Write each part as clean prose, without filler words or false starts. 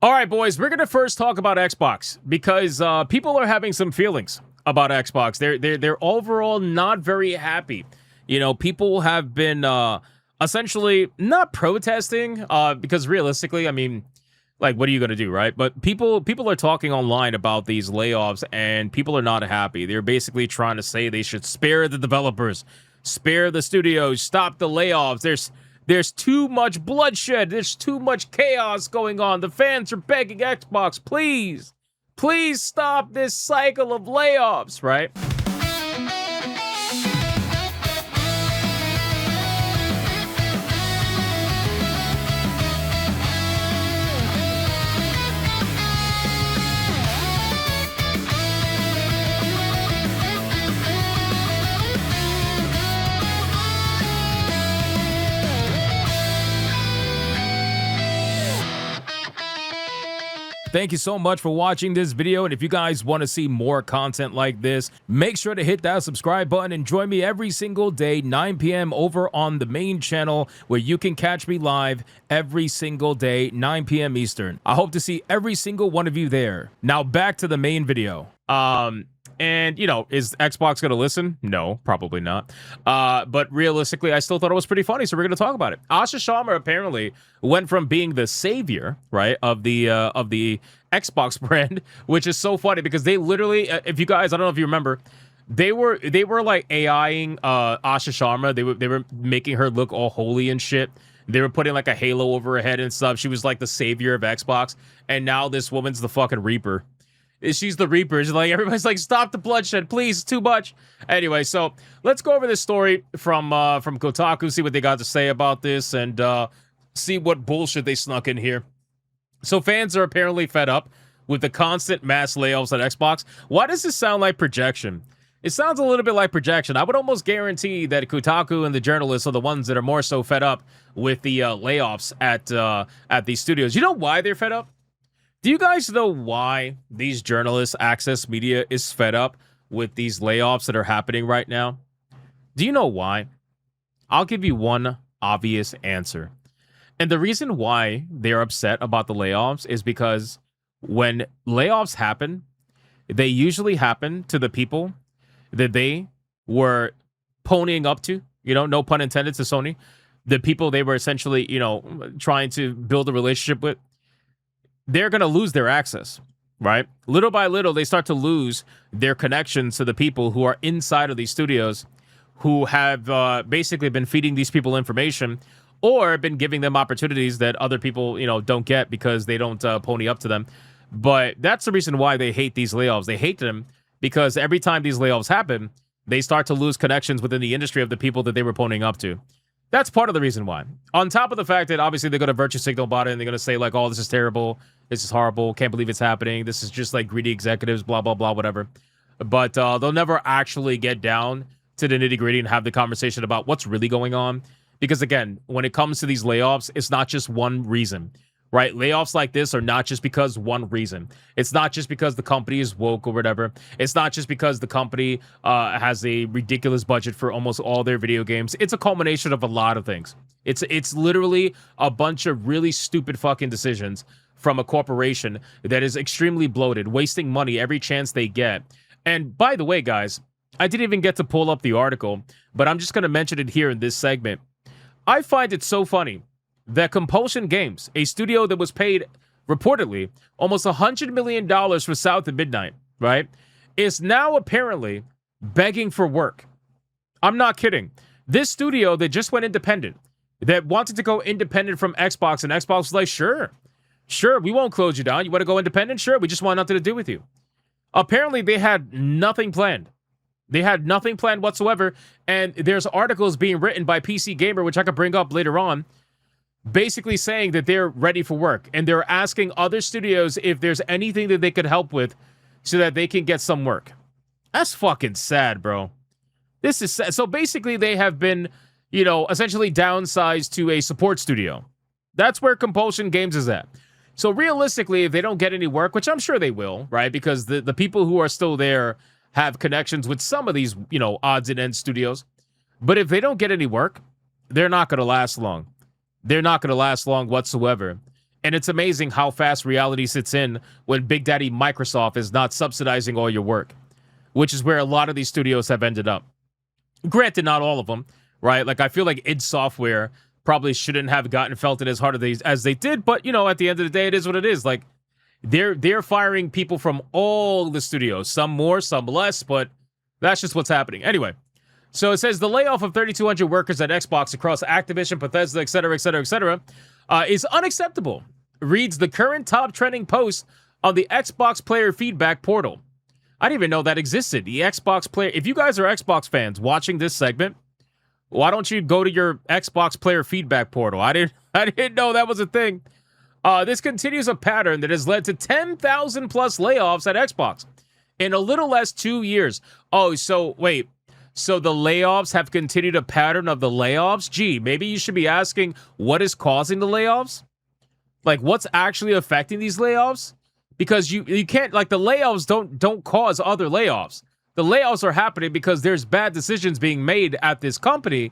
All right, boys, we're going to first talk about Xbox because people are having some feelings about Xbox. They're overall not very happy. You know, people have been essentially not protesting because realistically, I mean, like, what are you going to do, right? But people are talking online about these layoffs, and people are not happy. They're basically trying to say they should spare the developers, spare the studios, stop the layoffs. There's too much bloodshed. There's too much chaos going on. The fans are begging Xbox, please stop this cycle of layoffs, right? Thank you so much for watching this video, and if you guys want to see more content like this, make sure to hit that subscribe button and join me every single day, 9 p.m. over on the main channel, where you can catch me live every single day, 9 p.m. Eastern. I hope to see every single one of you there. Now back to the main video. And, you know, is Xbox going to listen? No, probably not. But realistically, I still thought it was pretty funny, so we're going to talk about it. Asha Sharma apparently went from being the savior, right, of the Xbox brand, which is so funny because they literally, if you guys, I don't know if you remember, they were like AIing Asha Sharma. They were making her look all holy and shit. They were putting like a halo over her head and stuff. She was like the savior of Xbox, and now this woman's the fucking Reaper. She's the Reaper. It's like everybody's like, stop the bloodshed, please. It's too much. Anyway, so let's go over this story from Kotaku, see what they got to say about this, and see what bullshit they snuck in here. So fans are apparently fed up with the constant mass layoffs at Xbox. Why does this sound like projection? It sounds a little bit like projection. I would almost guarantee that Kotaku and the journalists are the ones that are more so fed up with the layoffs at these studios. You know why they're fed up? Do you guys know why these journalists, Access Media, is fed up with these layoffs that are happening right now? Do you know why? I'll give you one obvious answer. And the reason why they're upset about the layoffs is because when layoffs happen, they usually happen to the people that they were ponying up to, you know, no pun intended to Sony, the people they were essentially, you know, trying to build a relationship with. They're going to lose their access, right? Little by little, they start to lose their connections to the people who are inside of these studios, who have basically been feeding these people information or been giving them opportunities that other people, you know, don't get because they don't pony up to them. But that's the reason why they hate these layoffs. They hate them because every time these layoffs happen, they start to lose connections within the industry of the people that they were ponying up to. That's part of the reason why. On top of the fact that obviously they're going to virtue signal about it and they're going to say like, oh, this is terrible. This is horrible. Can't believe it's happening. This is just like greedy executives, blah, blah, blah, whatever. But they'll never actually get down to the nitty gritty and have the conversation about what's really going on. Because again, when it comes to these layoffs, it's not just one reason, right? Layoffs like this are not just because one reason. It's not just because the company is woke or whatever. It's not just because the company has a ridiculous budget for almost all their video games. It's a culmination of a lot of things. It's literally a bunch of really stupid fucking decisions from a corporation that is extremely bloated, wasting money every chance they get. And by the way, guys, I didn't even get to pull up the article, but I'm just going to mention it here in this segment. I find it so funny that Compulsion Games, a studio that was paid reportedly almost $100 million for South of Midnight, right, is now apparently begging for work. I'm not kidding. This studio that just went independent, that wanted to go independent from Xbox, and Xbox was like, sure, we won't close you down. You want to go independent? Sure, we just want nothing to do with you. Apparently, they had nothing planned. They had nothing planned whatsoever, and there's articles being written by PC Gamer, which I could bring up later on, basically saying that they're ready for work, and they're asking other studios if there's anything that they could help with so that they can get some work. That's fucking sad, bro. This is sad. So basically, they have been, you know, essentially downsized to a support studio. That's where Compulsion Games is at. So realistically, if they don't get any work, which I'm sure they will, right? Because the people who are still there have connections with some of these, you know, odds and ends studios. But if they don't get any work, they're not going to last long. They're not going to last long whatsoever. And it's amazing how fast reality sits in when Big Daddy Microsoft is not subsidizing all your work, which is where a lot of these studios have ended up. Granted, not all of them, right? Like, I feel like id Software probably shouldn't have gotten felted as hard as they did, but, you know, at the end of the day, it is what it is. Like, they're firing people from all the studios, some more, some less, but that's just what's happening. Anyway, so it says the layoff of 3,200 workers at Xbox across Activision, Bethesda, etc., etc., etc., is unacceptable, reads the current top trending post on the Xbox player feedback portal. I didn't even know that existed. The Xbox player. If you guys are Xbox fans watching this segment, why don't you go to your Xbox player feedback portal? I didn't know that was a thing. This continues a pattern that has led to 10,000 plus layoffs at Xbox in a little less 2 years. Oh, so wait. So the layoffs have continued a pattern of the layoffs? Gee, maybe you should be asking what is causing the layoffs? Like, what's actually affecting these layoffs? Because you can't, like, the layoffs don't cause other layoffs. The layoffs are happening because there's bad decisions being made at this company.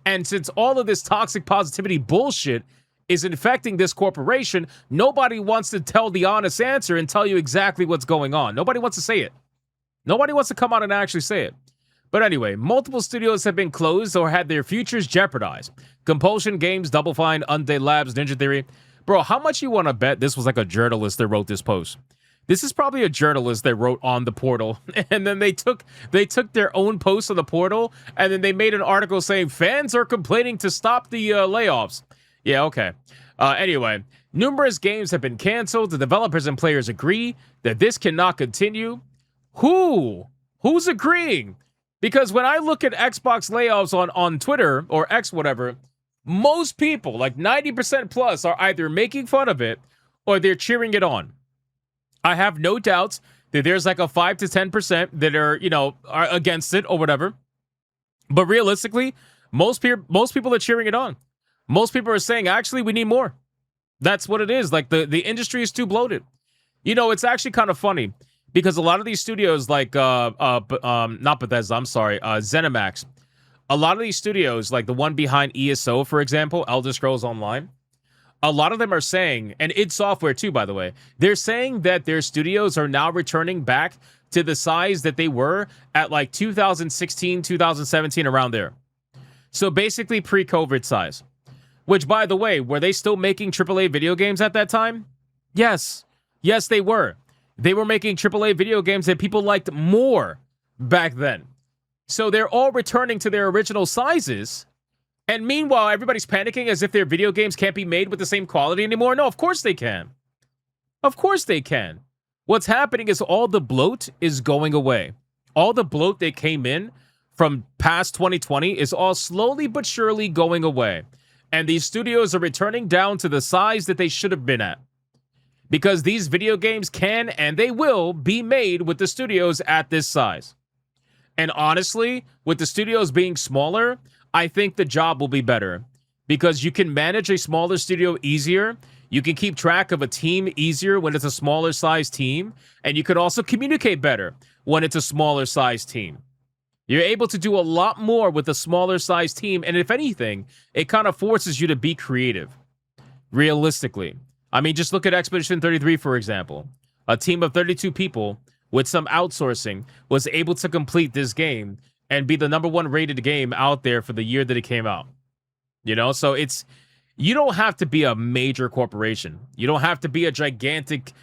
And since all of this toxic positivity bullshit is infecting this corporation, nobody wants to tell the honest answer and tell you exactly what's going on. Nobody wants to say it. Nobody wants to come out and actually say it. But anyway, multiple studios have been closed or had their futures jeopardized. Compulsion Games, Double Fine, Undead Labs, Ninja Theory. Bro, how much you want to bet this was like a journalist that wrote this post? This is probably a journalist that wrote on the portal, and then they took their own post on the portal, and then they made an article saying fans are complaining to stop the layoffs. Yeah, okay. Anyway, numerous games have been canceled. The developers and players agree that this cannot continue. Who's agreeing? Because when I look at Xbox layoffs on Twitter or X whatever, most people, like 90% plus, are either making fun of it or they're cheering it on. I have no doubts that there's like a 5 to 10% that are against it or whatever. But realistically, most people are cheering it on. Most people are saying, actually, we need more. That's what it is. Like, the industry is too bloated. You know, it's actually kind of funny because a lot of these studios, like not Bethesda, I'm sorry, ZeniMax. A lot of these studios, like the one behind ESO, for example, Elder Scrolls Online, a lot of them are saying, and id Software too, by the way, they're saying that their studios are now returning back to the size that they were at like 2016, 2017, around there. So basically pre-COVID size. Which, by the way, were they still making AAA video games at that time? Yes. Yes, they were. They were making AAA video games that people liked more back then. So they're all returning to their original sizes. And meanwhile, everybody's panicking as if their video games can't be made with the same quality anymore. No, of course they can. Of course they can. What's happening is all the bloat is going away. All the bloat that came in from past 2020 is all slowly but surely going away. And these studios are returning down to the size that they should have been at. Because these video games can and they will be made with the studios at this size. And honestly, with the studios being smaller, I think the job will be better. Because you can manage a smaller studio easier. You can keep track of a team easier when it's a smaller size team. And you can also communicate better when it's a smaller size team. You're able to do a lot more with a smaller size team. And if anything, it kind of forces you to be creative. Realistically. I mean, just look at Expedition 33, for example. A team of 32 people with some outsourcing was able to complete this game and be the #1 rated game out there for the year that it came out. You know, so you don't have to be a major corporation. You don't have to be a gigantic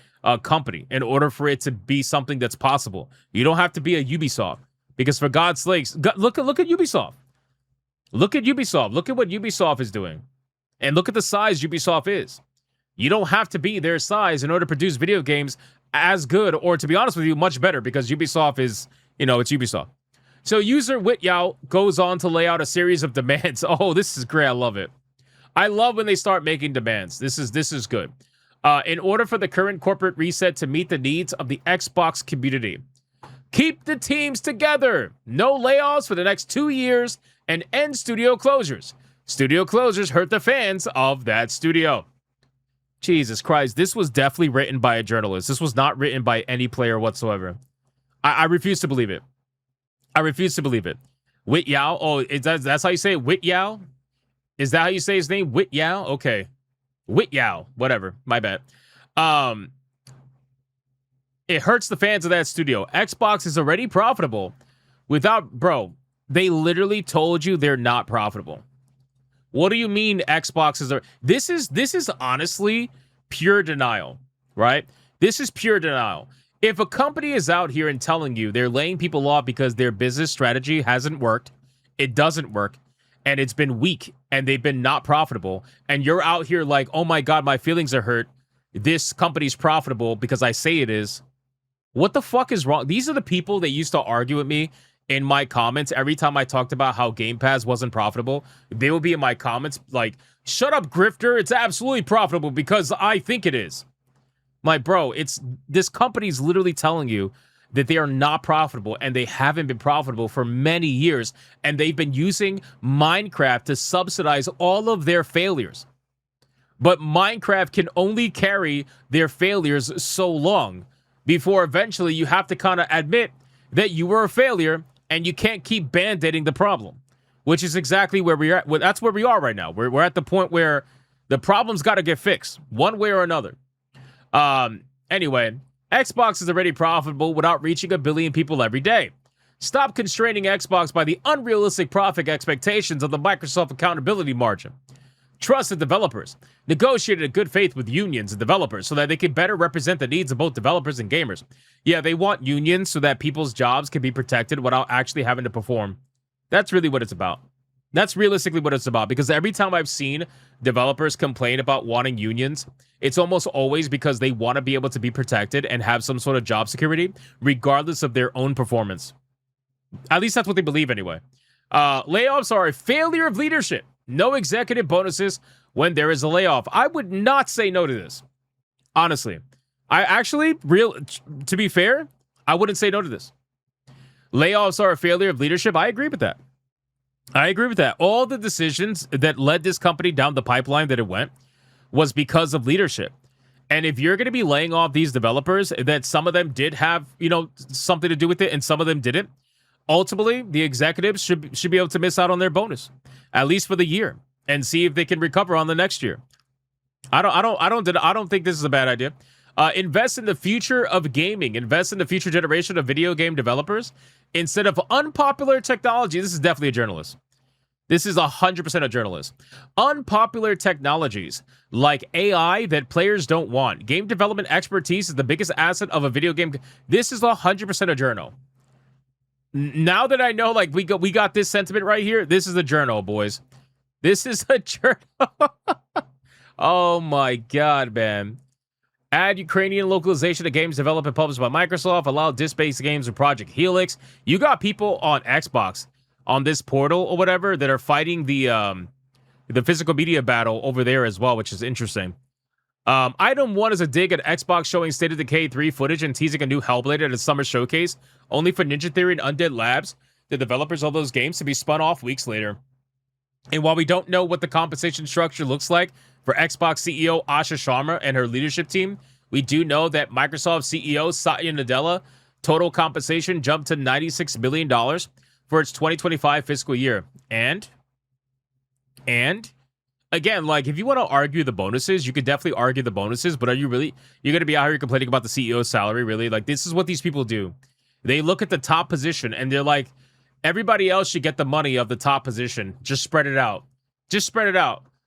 company in order for it to be something that's possible. You don't have to be a Ubisoft. Because for God's sakes, look at Ubisoft. Look at Ubisoft. Look at what Ubisoft is doing. And look at the size Ubisoft is. You don't have to be their size in order to produce video games as good, or to be honest with you, much better, because Ubisoft is, it's Ubisoft. So user Wityao goes on to lay out a series of demands. Oh, this is great. I love it. I love when they start making demands. This is good. In order for the current corporate reset to meet the needs of the Xbox community, keep the teams together. No layoffs for the next 2 years and end studio closures. Studio closures hurt the fans of that studio. Jesus Christ, this was definitely written by a journalist. This was not written by any player whatsoever. I refuse to believe it. I refuse to believe it. Wityao? Oh, that's how you say it? Wityao? Is that how you say his name? Wityao? Okay. Wityow, whatever. My bad. Um, it hurts the fans of that studio. Xbox is already profitable without, bro. They literally told you they're not profitable. What do you mean Xbox is? This is honestly pure denial, right? This is pure denial. If a company is out here and telling you they're laying people off because their business strategy hasn't worked, it doesn't work, and it's been weak, and they've been not profitable, and you're out here like, oh my God, my feelings are hurt. This company's profitable because I say it is. What the fuck is wrong? These are the people that used to argue with me in my comments every time I talked about how Game Pass wasn't profitable. They would be in my comments like, shut up, grifter. It's absolutely profitable because I think it is. My bro, this company's literally telling you that they are not profitable, and they haven't been profitable for many years, and they've been using Minecraft to subsidize all of their failures. But Minecraft can only carry their failures so long before eventually you have to kind of admit that you were a failure and you can't keep band-aiding the problem, which is exactly where we are. That's where we are right now. We're at the point where the problem's got to get fixed one way or another. Anyway, Xbox is already profitable without reaching 1 billion people every day. Stop constraining Xbox by the unrealistic profit expectations of the Microsoft accountability margin. Trust the developers. Negotiated in good faith with unions and developers so that they can better represent the needs of both developers and gamers. Yeah, they want unions so that people's jobs can be protected without actually having to perform. That's really what it's about. That's realistically what it's about, because every time I've seen developers complain about wanting unions, it's almost always because they want to be able to be protected and have some sort of job security, regardless of their own performance. At least that's what they believe anyway. Layoffs are a failure of leadership. No executive bonuses when there is a layoff. I would not say no to this. Honestly. To be fair, I wouldn't say no to this. Layoffs are a failure of leadership. I agree with that. All the decisions that led this company down the pipeline that it went was because of leadership. And if you're going to be laying off these developers, that some of them did have, something to do with it and some of them didn't, ultimately, the executives should be able to miss out on their bonus, at least for the year, and see if they can recover on the next year. I don't think this is a bad idea. Invest in the future of gaming. Invest in the future generation of video game developers instead of unpopular technology. This is definitely a journalist. This is 100% a journalist. Unpopular technologies like AI that players don't want. Game development expertise is the biggest asset of a video game. This is 100% a journal. Now that I know, like, we got this sentiment right here, this is a journal, boys. This is a journal. Oh my God, man. Add Ukrainian localization to games developed and published by Microsoft. Allow disc-based games with Project Helix. You got people on Xbox on this portal or whatever that are fighting the physical media battle over there as well, which is interesting. Item 1 is a dig at Xbox showing State of Decay 3 footage and teasing a new Hellblade at a summer showcase, only for Ninja Theory and Undead Labs, the developers of those games, to be spun off weeks later. And while we don't know what the compensation structure looks like for Xbox CEO Asha Sharma and her leadership team, we do know that Microsoft CEO Satya Nadella total compensation jumped to $96 million for its 2025 fiscal year. And again, like, if you want to argue the bonuses, you could definitely argue the bonuses, but you're going to be out here complaining about the CEO's salary, really? Like, this is what these people do. They look at the top position and they're like, everybody else should get the money of the top position. Just spread it out.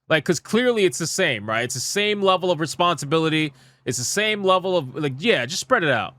Like, because clearly it's the same, right? It's the same level of responsibility. It's the same level of, like, yeah, just spread it out.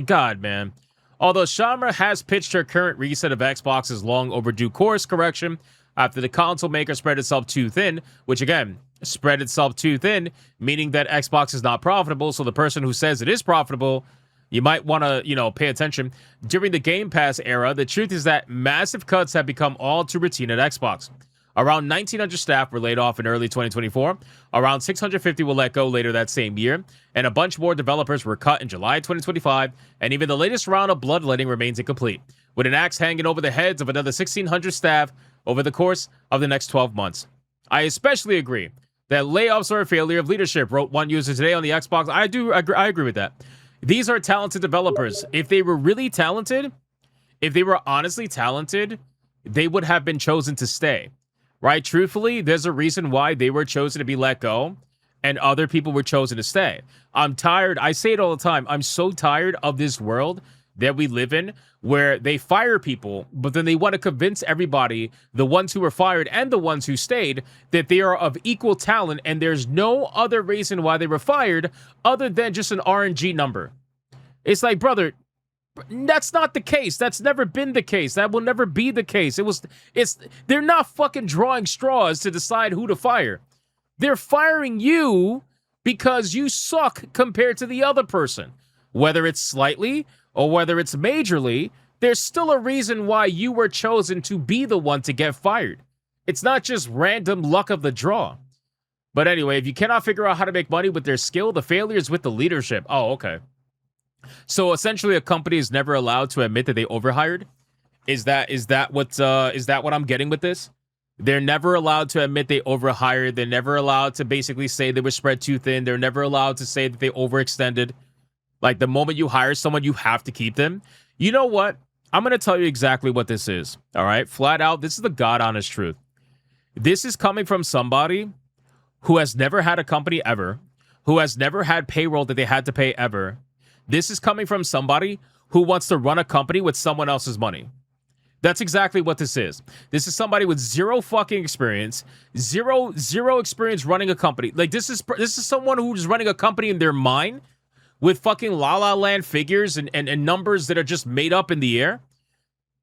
God, man. Although Sharma has pitched her current reset of Xbox's long overdue course correction after the console maker spread itself too thin, which, again, spread itself too thin, meaning that Xbox is not profitable, so the person who says it is profitable, you might want to, pay attention. During the Game Pass era, the truth is that massive cuts have become all too routine at Xbox. Around 1,900 staff were laid off in early 2024. Around 650 were let go later that same year. And a bunch more developers were cut in July 2025. And even the latest round of bloodletting remains incomplete, with an axe hanging over the heads of another 1,600 staff over the course of the next 12 months. I especially agree that layoffs are a failure of leadership, wrote one user today on the Xbox. I agree with that. These are talented developers. If they were really talented, if they were honestly talented, they would have been chosen to stay. Right? Truthfully, there's a reason why they were chosen to be let go. and other people were chosen to stay. I'm tired. I say it all the time. I'm so tired of this world that we live in where they fire people, but then they want to convince everybody, the ones who were fired and the ones who stayed, that they are of equal talent, and there's no other reason why they were fired other than just an RNG number. It's like, brother, that's not the case. That's never been the case. That will never be the case. They're not fucking drawing straws to decide who to fire. They're firing you because you suck compared to the other person. Whether it's slightly or whether it's majorly, there's still a reason why you were chosen to be the one to get fired. It's not just random luck of the draw. But anyway, if you cannot figure out how to make money with their skill, the failure is with the leadership. Oh, okay. So essentially, a company is never allowed to admit that they overhired. Is that what I'm getting with this? They're never allowed to admit they overhired. They're never allowed to basically say they were spread too thin. They're never allowed to say that they overextended. Like, the moment you hire someone, you have to keep them. You know what? I'm going to tell you exactly what this is. All right? Flat out, this is the God honest truth. This is coming from somebody who has never had a company ever, who has never had payroll that they had to pay ever. This is coming from somebody who wants to run a company with someone else's money. That's exactly what this is. This is somebody with zero fucking experience, zero experience running a company. Like, this is someone who's running a company in their mind with fucking La La Land figures and numbers that are just made up in the air.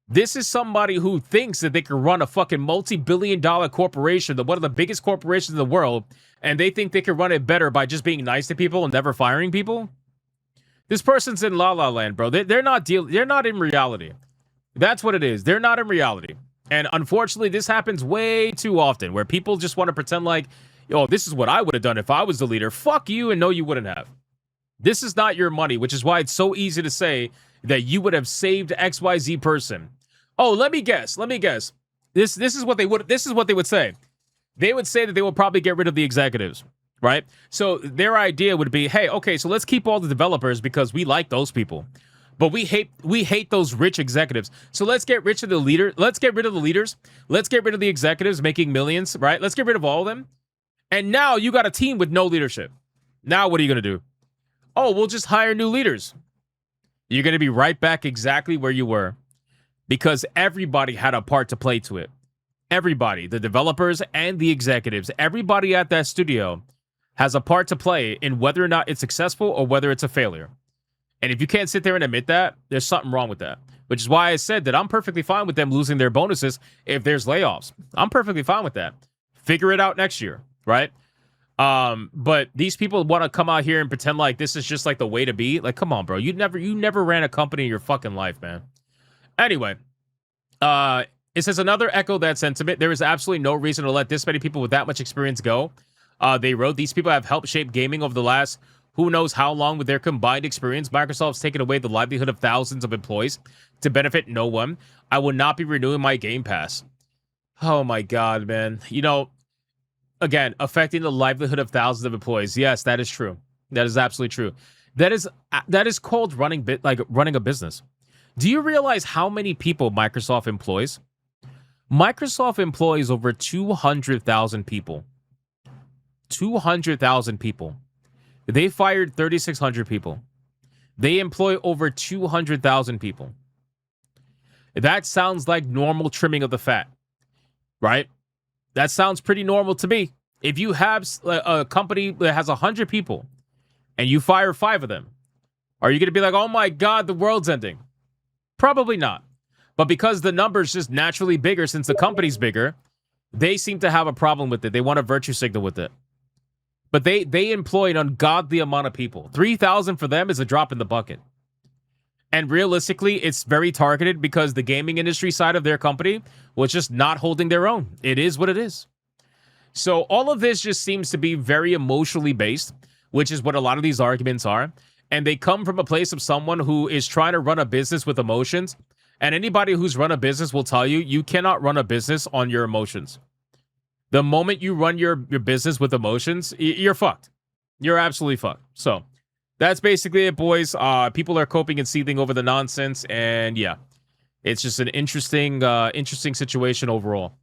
This is somebody who thinks that they can run a fucking multi-billion-dollar corporation, one of the biggest corporations in the world, and they think they can run it better by just being nice to people and never firing people. This person's in La La Land, bro. They're not in reality. That's what it is. They're not in reality. And unfortunately, this happens way too often, where people just want to pretend like, oh, this is what I would have done if I was the leader. Fuck you, and no, you wouldn't have. This is not your money, which is why it's so easy to say that you would have saved XYZ person. Oh, let me guess. This is what they would say. They would say that they will probably get rid of the executives, right? So their idea would be, hey, okay, so let's keep all the developers because we like those people. But we hate those rich executives. So let's get rid of the leader. Let's get rid of the leaders. Let's get rid of the executives making millions, right? Let's get rid of all of them. And now you got a team with no leadership. Now what are you going to do? Oh, we'll just hire new leaders. You're going to be right back exactly where you were because everybody had a part to play to it. Everybody, the developers and the executives, everybody at that studio has a part to play in whether or not it's successful or whether it's a failure. And if you can't sit there and admit that, there's something wrong with that. Which is why I said that I'm perfectly fine with them losing their bonuses if there's layoffs. I'm perfectly fine with that. Figure it out next year, right? But these people want to come out here and pretend like this is just like the way to be. Like, come on, bro. You never ran a company in your fucking life, man. Anyway, it says another echo that sentiment. There is absolutely no reason to let this many people with that much experience go. They wrote, these people have helped shape gaming over the last who knows how long with their combined experience. Microsoft's taken away the livelihood of thousands of employees to benefit no one. I will not be renewing my Game Pass. Oh my God, man. You know, again, affecting the livelihood of thousands of employees. Yes, that is true. That is absolutely true. That is called running a business. Do you realize how many people Microsoft employs? Microsoft employs over 200,000 people. 200,000 people. They fired 3,600 people. They employ over 200,000 people. That sounds like normal trimming of the fat, right? That sounds pretty normal to me. If you have a company that has 100 people and you fire 5 of them, are you going to be like, oh my God, the world's ending? Probably not. But because the number's just naturally bigger since the company's bigger, they seem to have a problem with it. They want a virtue signal with it. But they employ an ungodly amount of people. 3,000 for them is a drop in the bucket. And realistically, it's very targeted because the gaming industry side of their company was just not holding their own. It is what it is. So all of this just seems to be very emotionally based, which is what a lot of these arguments are. And they come from a place of someone who is trying to run a business with emotions. And anybody who's run a business will tell you, you cannot run a business on your emotions. The moment you run your business with emotions, you're fucked. You're absolutely fucked. So that's basically it, boys. People are coping and seething over the nonsense. And yeah, it's just an interesting situation overall.